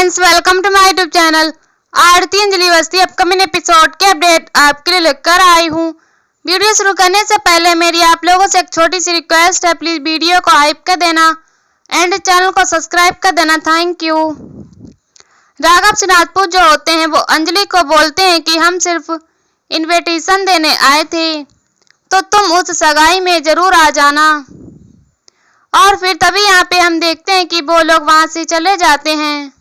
Friends, welcome to my YouTube channel. Aarti Anjali Awasthi upcoming episode के update आपके लिए लेकर आई हूँ। वीडियो शुरू करने से पहले मेरी आप लोगों से एक छोटी सी रिक्वेस्ट है, प्लीज वीडियो को हाइप कर देना एंड चैनल को सब्सक्राइब कर देना। Thank you. राघव सिंह राजपूत जो होते हैं वो अंजलि को बोलते हैं कि हम सिर्फ इनविटेशन देने आए थे, तो तुम उस सगाई में जरूर आ जाना। और फिर तभी यहाँ पे हम देखते हैं कि वो लोग वहां से चले जाते हैं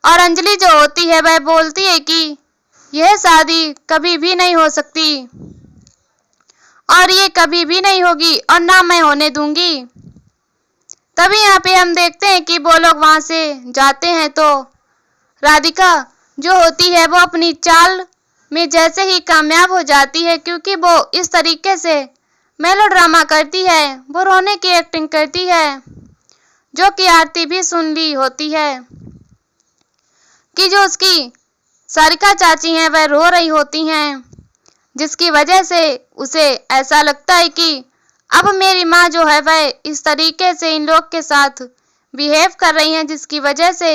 और अंजलि जो होती है वह बोलती है कि यह शादी कभी भी नहीं हो सकती और ये कभी भी नहीं होगी और ना मैं होने दूंगी। तभी यहाँ पे हम देखते हैं कि वो लोग वहां से जाते हैं तो राधिका जो होती है वो अपनी चाल में जैसे ही कामयाब हो जाती है, क्योंकि वो इस तरीके से मेलोड्रामा करती है, वो रोने की एक्टिंग करती है, जो कि आरती भी सुन ली होती है कि जो उसकी सारिका चाची हैं वह रो रही होती हैं, जिसकी वजह से उसे ऐसा लगता है कि अब मेरी माँ जो है वह इस तरीके से इन लोग के साथ बिहेव कर रही हैं, जिसकी वजह से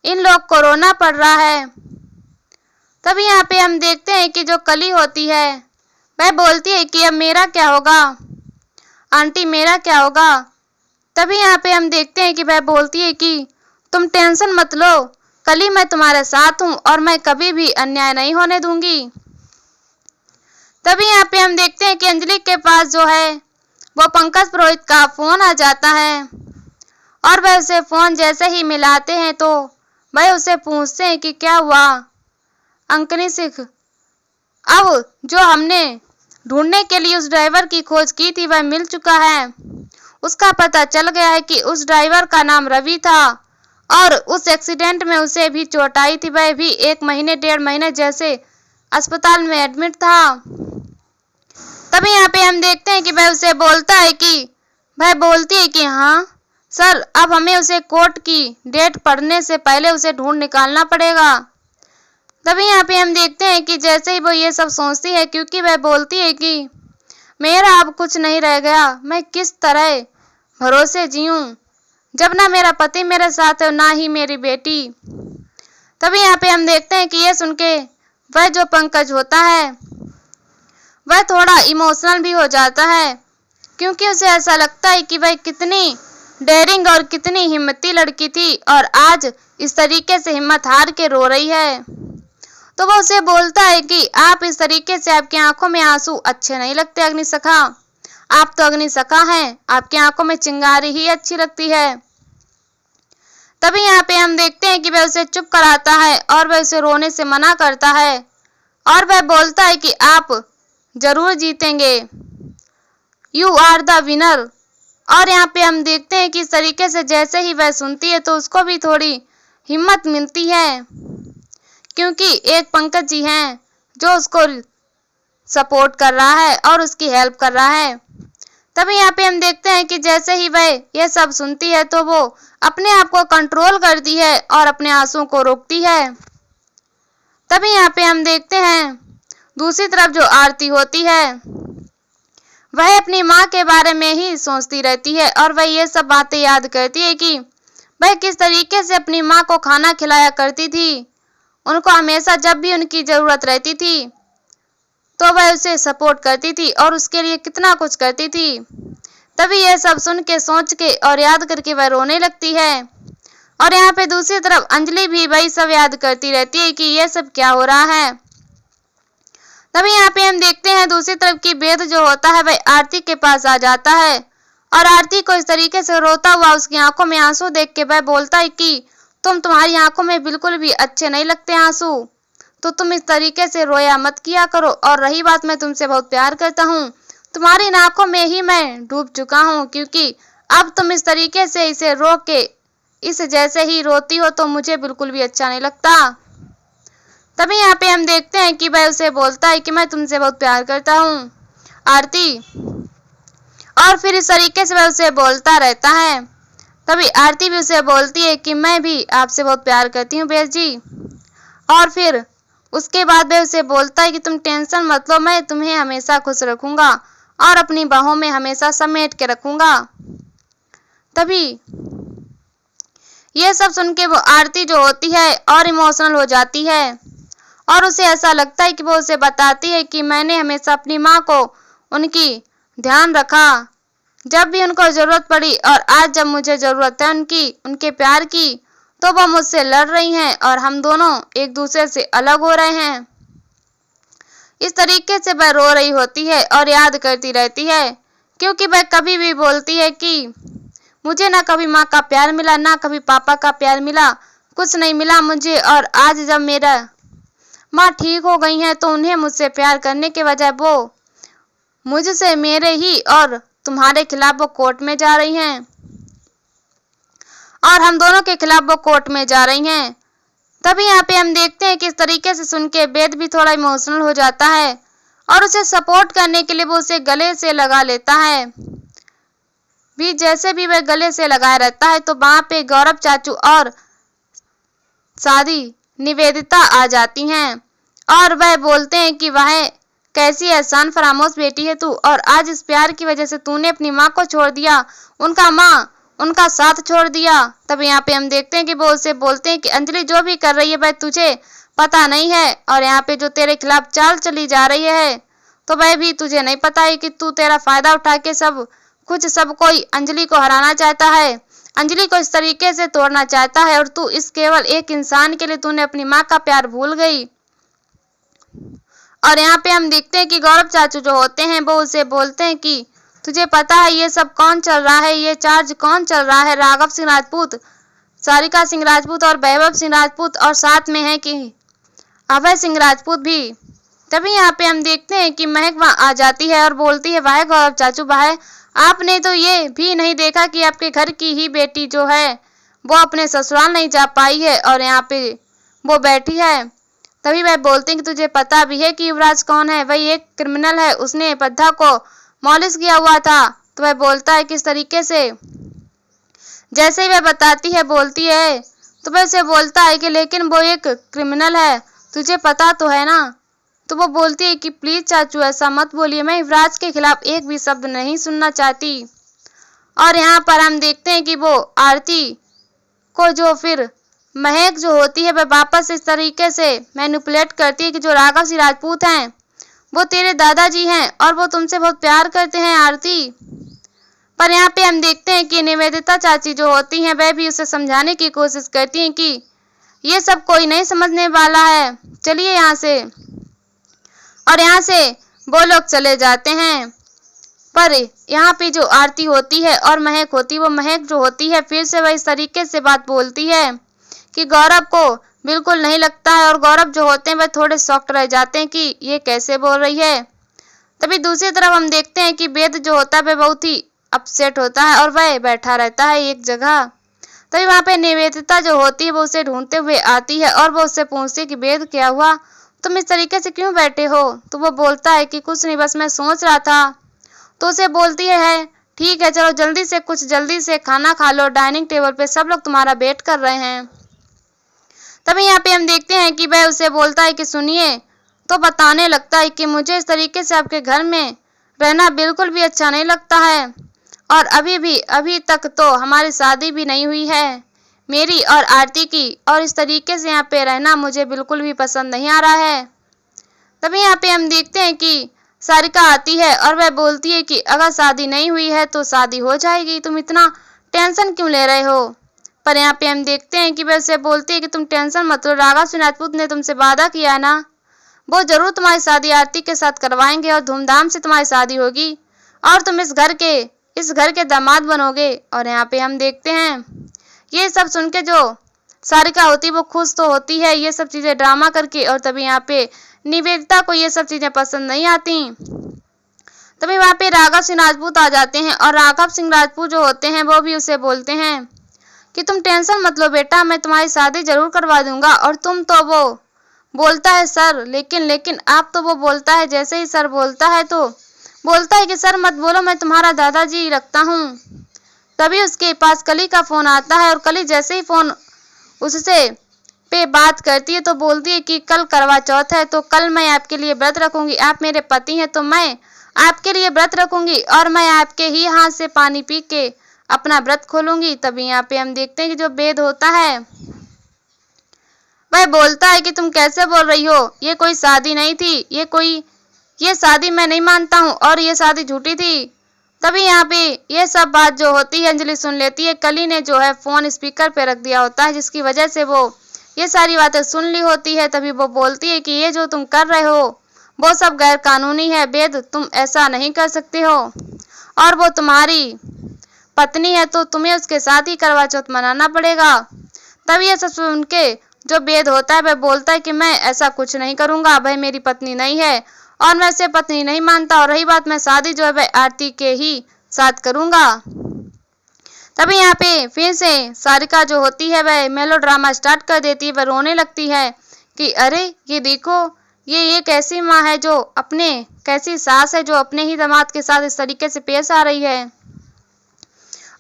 इन लोग को रोना पड़ रहा है। तभी यहाँ पे हम देखते हैं कि जो कली होती है वह बोलती है कि अब मेरा क्या होगा, आंटी मेरा क्या होगा। तभी यहाँ पे हम देखते हैं कि वह बोलती है कि तुम टेंशन मत लो, कली मैं तुम्हारे साथ हूँ और मैं कभी भी अन्याय नहीं होने दूंगी। तभी यहाँ पे हम देखते हैं कि अंजलि के पास जो है वो पंकज पुरोहित का फोन आ जाता है और वह उसे फोन जैसे ही मिलाते हैं तो वह उसे पूछते हैं कि क्या हुआ अंकनी सिख, अब जो हमने ढूंढने के लिए उस ड्राइवर की खोज की थी वह मिल चुका है। उसका पता चल गया है कि उस ड्राइवर का नाम रवि था और उस एक्सीडेंट में उसे भी चोट आई थी, वह भी 1 महीने 1.5 महीने जैसे अस्पताल में एडमिट था। तभी यहाँ पे हम देखते हैं कि वह उसे बोलता है कि वह बोलती है कि हाँ सर, अब हमें उसे कोर्ट की डेट पड़ने से पहले उसे ढूंढ निकालना पड़ेगा। तभी यहाँ पे हम देखते हैं कि जैसे ही वो ये सब सोचती है, क्योंकि वह बोलती है कि मेरा अब कुछ नहीं रह गया, मैं किस तरह भरोसे जीऊं जब ना मेरा पति मेरे साथ है ना ही मेरी बेटी। तभी यहाँ पे हम देखते हैं कि ये सुन के वह जो पंकज होता है वह थोड़ा इमोशनल भी हो जाता है, क्योंकि उसे ऐसा लगता है कि वह कितनी डेयरिंग और कितनी हिम्मती लड़की थी और आज इस तरीके से हिम्मत हार के रो रही है। तो वो उसे बोलता है कि आप इस तरीके से, आपकी आंखों में आंसू अच्छे नहीं लगते अग्निसखा, आप तो अग्निसखा हैं, आपकी आंखों में चिंगारी ही अच्छी लगती है। तभी यहाँ पे हम देखते हैं कि वह उसे चुप कराता है और वह उसे रोने से मना करता है और वह बोलता है कि आप जरूर जीतेंगे, यू आर द विनर। और यहाँ पे हम देखते हैं कि इस तरीके से जैसे ही वह सुनती है तो उसको भी थोड़ी हिम्मत मिलती है, क्योंकि एक पंकज जी हैं जो उसको सपोर्ट कर रहा है और उसकी हेल्प कर रहा है। तभी यहाँ पे हम देखते हैं कि जैसे ही वह यह सब सुनती है तो वो अपने आप को कंट्रोल करती है और अपने आंसू को रोकती है। तभी यहाँ पे हम देखते हैं दूसरी तरफ जो आरती होती है वह अपनी माँ के बारे में ही सोचती रहती है और वह ये सब बातें याद करती है कि वह किस तरीके से अपनी माँ को खाना खिलाया करती थी, उनको हमेशा जब भी उनकी जरूरत रहती थी तो वह उसे सपोर्ट करती थी और उसके लिए कितना कुछ करती थी। तभी यह सब सुन के, सोच के और याद करके वह रोने लगती है और यहाँ पे दूसरी तरफ अंजलि भी वही सब याद करती रहती है कि यह सब क्या हो रहा है। तभी यहाँ पे हम देखते हैं दूसरी तरफ की वेद जो होता है वह आरती के पास आ जाता है और आरती को इस तरीके से रोता हुआ उसकी आंखों में आंसू देख के वह बोलता है कि तुम्हारी आंखों में बिल्कुल भी अच्छे नहीं लगते आंसू, तो तुम इस तरीके से रोया मत किया करो। और रही बात, मैं तुमसे बहुत प्यार करता हूँ, तुम्हारी इन आंखों में ही मैं डूब चुका हूँ, क्योंकि अब तुम इस तरीके से इसे रो के इस जैसे ही रोती हो तो मुझे बिल्कुल भी अच्छा नहीं लगता। तभी यहाँ पे हम देखते हैं कि वह उसे बोलता है कि मैं तुमसे बहुत प्यार करता हूँ आरती, और फिर इस तरीके से वह उसे बोलता रहता है। तभी आरती भी उसे बोलती है कि मैं भी आपसे बहुत प्यार करती हूँ बेस जी। और फिर उसके बाद वह उसे बोलता है कि तुम टेंशन मत लो, मैं तुम्हें हमेशा खुश रखूंगा और अपनी बाहों में हमेशा समेट के रखूंगा। तभी ये सब सुन के वो आरती जो होती है और इमोशनल हो जाती है और उसे ऐसा लगता है कि वो उसे बताती है कि मैंने हमेशा अपनी माँ को उनकी ध्यान रखा जब भी उनको ज़रूरत पड़ी, और आज जब मुझे ज़रूरत है उनके प्यार की, तो वो मुझसे लड़ रही हैं और हम दोनों एक दूसरे से अलग हो रहे हैं। इस तरीके से वह रो रही होती है और याद करती रहती है, क्योंकि वह कभी भी बोलती है कि मुझे ना कभी माँ का प्यार मिला, ना कभी पापा का प्यार मिला, कुछ नहीं मिला मुझे। और आज जब मेरा माँ ठीक हो गई हैं तो उन्हें मुझसे प्यार करने के बजाय वो मुझसे मेरे ही और तुम्हारे खिलाफ वो कोर्ट में जा रही हैं और हम दोनों के खिलाफ वो कोर्ट में जा रही हैं। तभी यहाँ पे हम देखते हैं कि इस तरीके से सुन के वेद भी थोड़ा इमोशनल हो जाता है और उसे सपोर्ट करने के लिए वो उसे गले से लगा लेता है। भी जैसे भी वह गले से लगाया रहता है तो वहाँ पे गौरव चाचू और शादी निवेदिता आ जाती हैं और वह बोलते हैं कि वह कैसी एहसान फरामोश बेटी है तू, और आज इस प्यार की वजह से तूने अपनी माँ को छोड़ दिया, उनका साथ छोड़ दिया। तब यहाँ पे हम देखते हैं कि वो उसे बोलते हैं कि अंजलि जो भी कर रही है वह तुझे पता नहीं है, और यहाँ पे जो तेरे खिलाफ चाल चली जा रही है तो वह भी तुझे नहीं पता है कि तू तेरा फायदा उठा के सब कोई अंजलि को हराना चाहता है, अंजलि को इस तरीके से तोड़ना चाहता है, और तू इस केवल एक इंसान के लिए तूने अपनी माँ का प्यार भूल गई। और यहाँ पे हम देखते हैं कि गौरव चाचू जो होते हैं वो उसे बोलते हैं कि तुझे पता है ये सब कौन चल रहा है, ये चार्ज कौन चल रहा है, राघव सिंह राजपूत, सारिका सिंह राजपूत और वैभव सिंह राजपूत, और साथ में है कि अभय सिंह राजपूत भी। तभी यहाँ पे हम देखते हैं कि महक वहाँ आ जाती है और बोलती है वाह गौरव चाचू वाह, आपने तो ये भी नहीं देखा कि आपके घर की ही बेटी जो है वो अपने ससुराल नहीं जा पाई है और यहाँ पे वो बैठी है। तभी वह बोलते हैं कि तुझे पता भी है कि युवराज कौन है, वही एक क्रिमिनल है, उसने पद्धा को मॉलिश किया हुआ था। तो वह बोलता है किस तरीके से, जैसे ही वह बताती है बोलती है तो वह उसे बोलता है कि लेकिन वो एक क्रिमिनल है, तुझे पता तो है ना। तो वो बोलती है कि प्लीज चाचू ऐसा मत बोलिए, मैं युवराज के खिलाफ एक भी शब्द नहीं सुनना चाहती। और यहाँ पर हम देखते हैं कि वो आरती को जो फिर महक जो होती है वह वापस इस तरीके से मैनिपुलेट करती है कि जो राघव सिंह राजपूत हैं वो तेरे दादाजी हैं और वो तुमसे बहुत प्यार करते हैं आरती। पर यहाँ पे हम देखते हैं कि निवेदिता चाची जो होती हैं वह भी उसे समझाने की कोशिश करती हैं कि ये सब कोई नहीं समझने वाला है, चलिए यहाँ से। और यहाँ से वो लोग चले जाते हैं। पर यहाँ पे जो आरती होती है और महक होती है, वो महक जो होती है फिर से वह इस तरीके से बात बोलती है कि गौरव को बिल्कुल नहीं लगता है, और गौरव जो होते हैं वह थोड़े शॉक्ड रह जाते हैं कि ये कैसे बोल रही है। तभी दूसरी तरफ हम देखते हैं कि वेद जो होता है वह बहुत ही अपसेट होता है और वह बैठा रहता है एक जगह। तभी वहाँ पे निवेदिता जो होती है वो उसे ढूंढते हुए आती है और वो उससे पूछती है कि वेद क्या हुआ, तुम इस तरीके से क्यों बैठे हो। तो वो बोलता है कि कुछ नहीं, बस मैं सोच रहा था। तो उसे बोलती है ठीक है चलो जल्दी से खाना खा लो, डाइनिंग टेबल पे सब लोग तुम्हारा वेट कर रहे हैं। तभी यहाँ पे हम देखते हैं कि वह उसे बोलता है कि सुनिए, तो बताने लगता है कि मुझे इस तरीके से आपके घर में रहना बिल्कुल भी अच्छा नहीं लगता है, और अभी तक तो हमारी शादी भी नहीं हुई है मेरी और आरती की, और इस तरीके से यहाँ पे रहना मुझे बिल्कुल भी पसंद नहीं आ रहा है। तभी यहाँ पे हम देखते हैं कि सारिका आती है और वह बोलती है कि अगर शादी नहीं हुई है तो शादी हो जाएगी, तुम इतना टेंशन क्यों ले रहे हो। पर यहाँ पे हम देखते हैं कि वह उसे बोलती है कि तुम टेंशन मत लो, राघव सिंह राजपूत ने तुमसे वादा किया है ना, वो जरूर तुम्हारी शादी आरती के साथ करवाएंगे और धूमधाम से तुम्हारी शादी होगी और तुम इस घर के दामाद बनोगे। और यहाँ पे हम देखते हैं ये सब सुन के जो सारिका होती वो खुश तो होती है ये सब चीजें ड्रामा करके, और तभी यहाँ पे निवेदिता को ये सब चीजें पसंद नहीं आती। तभी वहाँ पे राघव सिंह राजपूत आ जाते हैं और राघव सिंह राजपूत जो होते हैं वो भी उसे बोलते हैं कि तुम टेंशन मत लो बेटा, मैं तुम्हारी शादी जरूर करवा दूंगा। और तुम तो वो बोलता है सर, लेकिन आप तो वो बोलता है, जैसे ही सर बोलता है तो बोलता है कि सर मत बोलो, मैं तुम्हारा दादाजी रखता हूँ। तभी उसके पास कली का फोन आता है और कली जैसे ही फोन उससे पे बात करती है तो बोलती है कि कल करवा चौथ है, तो कल मैं आपके लिए व्रत रखूंगी, आप मेरे पति हैं तो मैं आपके लिए व्रत रखूंगी और मैं आपके ही हाथ से पानी पी के अपना व्रत खोलूंगी। तभी यहाँ पे हम देखते हैं कि जो वेद होता है वह बोलता है कि तुम कैसे बोल रही हो, ये कोई शादी नहीं थी, ये शादी मैं नहीं मानता हूँ और ये शादी झूठी थी। तभी यहाँ पे ये सब बात जो होती है अंजलि सुन लेती है। कली ने जो है फोन स्पीकर पे रख दिया होता है, जिसकी वजह से वो ये सारी बातें सुन ली होती है। तभी वो बोलती है कि ये जो तुम कर रहे हो वो सब गैर कानूनी है वेद, तुम ऐसा नहीं कर सकते हो और वो तुम्हारी पत्नी है तो तुम्हें उसके साथ ही करवा चौथ मनाना पड़ेगा। तभी ये सब सुन के जो वेद होता है वह बोलता है कि मैं ऐसा कुछ नहीं करूंगा, वह मेरी पत्नी नहीं है और मैं उसे पत्नी नहीं मानता, और रही बात मैं शादी जो है वह आरती के ही साथ करूंगा। तभी यहाँ पे फिर से सारिका जो होती है वह मेलोड्रामा स्टार्ट कर देती है। वह रोने लगती है कि अरे ये देखो, ये कैसी माँ है जो अपने, कैसी सास है जो अपने ही दामाद के साथ इस तरीके से पेश आ रही है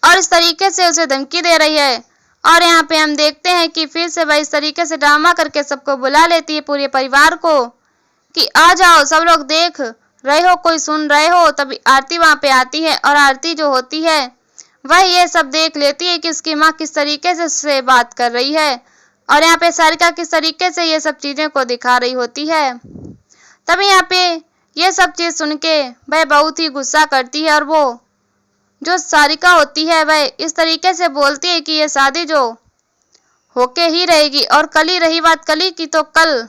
और इस तरीके से उसे धमकी दे रही है। और यहाँ पे हम देखते हैं कि फिर से वह इस तरीके से ड्रामा करके सबको बुला लेती है, पूरे परिवार को, कि आ जाओ सब लोग देख रहे हो, कोई सुन रहे हो। तभी आरती वहां पे आती है और आरती जो होती है वह ये सब देख लेती है कि उसकी माँ किस तरीके से उससे बात कर रही है और यहाँ पे सारिका किस तरीके से ये सब चीजें को दिखा रही होती है। तभी यहाँ पे ये सब चीज सुन के वह बहुत ही गुस्सा करती है और वो जो सारिका होती है वह इस तरीके से बोलती है कि ये शादी जो होके ही रहेगी। और कल ही रही बात कली की, तो कल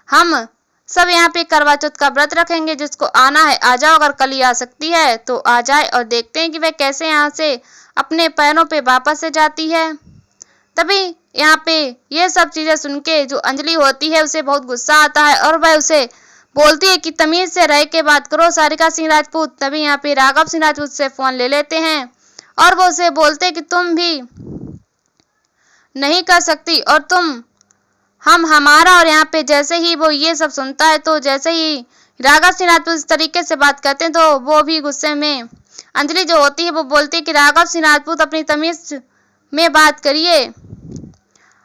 हम सब यहाँ पे करवा चौथ का व्रत रखेंगे, जिसको आना है आ जाओ, अगर कली आ सकती है तो आ जाए। और देखते हैं कि वह कैसे यहाँ से अपने पैरों पे वापस से जाती है। तभी यहाँ पे ये सब चीजें सुन के जो अंजलि होती है उसे बहुत गुस्सा आता है और वह उसे बोलती है कि तमीज से रह के बात करो सारिका सिंह राजपूत। तभी यहाँ पे राघव सिंह राजपूत से फोन ले लेते हैं और वो उसे बोलते हैं कि तुम भी नहीं कर सकती और तुम हम हमारा। और यहाँ पे जैसे ही वो ये सब सुनता है तो जैसे ही राघव सिंह राजपूत इस तरीके से बात करते हैं तो वो भी गुस्से में, अंजलि जो होती है वो बोलती है कि राघव सिंह राजपूत अपनी तमीज में बात करिए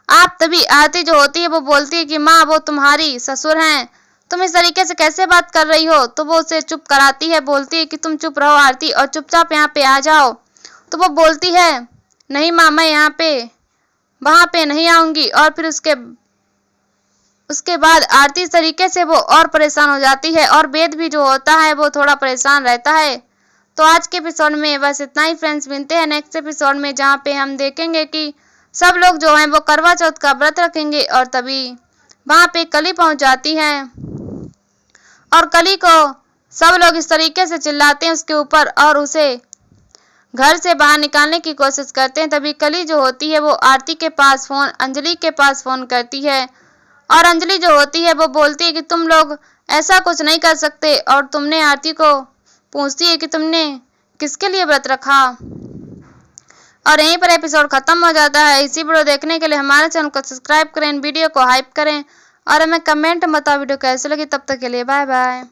आप। तभी आरती जो होती है वो बोलती है कि माँ वो तुम्हारी ससुर हैं, तुम इस तरीके से कैसे बात कर रही हो। तो वो उसे चुप कराती है, बोलती है कि तुम चुप रहो आरती और चुपचाप यहाँ पे आ जाओ। तो वो बोलती है नहीं माँ मैं यहाँ पे वहां पे नहीं आऊंगी। और फिर उसके बाद आरती इस तरीके से वो और परेशान हो जाती है और वेद भी जो होता है वो थोड़ा परेशान रहता है। तो आज के एपिसोड में बस इतना ही फ्रेंड्स, मिलते हैं नेक्स्ट एपिसोड में जहाँ पे हम देखेंगे कि सब लोग जो हैं वो करवा चौथ का व्रत रखेंगे। और तभी वहां पे कली पहुंच जाती है और कली को सब लोग इस तरीके से चिल्लाते हैं उसके ऊपर और उसे घर से बाहर निकालने की कोशिश करते हैं। तभी कली जो होती है वो आरती के पास फोन, अंजलि के पास फोन करती है और अंजलि जो होती है वो बोलती है कि तुम लोग ऐसा कुछ नहीं कर सकते। और तुमने आरती को पूछती है कि तुमने किसके लिए व्रत रखा। और यहीं पर एपिसोड खत्म हो जाता है। इसी वीडियो देखने के लिए हमारे चैनल को सब्सक्राइब करें, वीडियो को हाइप करें और हमें कमेंट में बताओ वीडियो कैसे लगी। तब तक के लिए बाय बाय।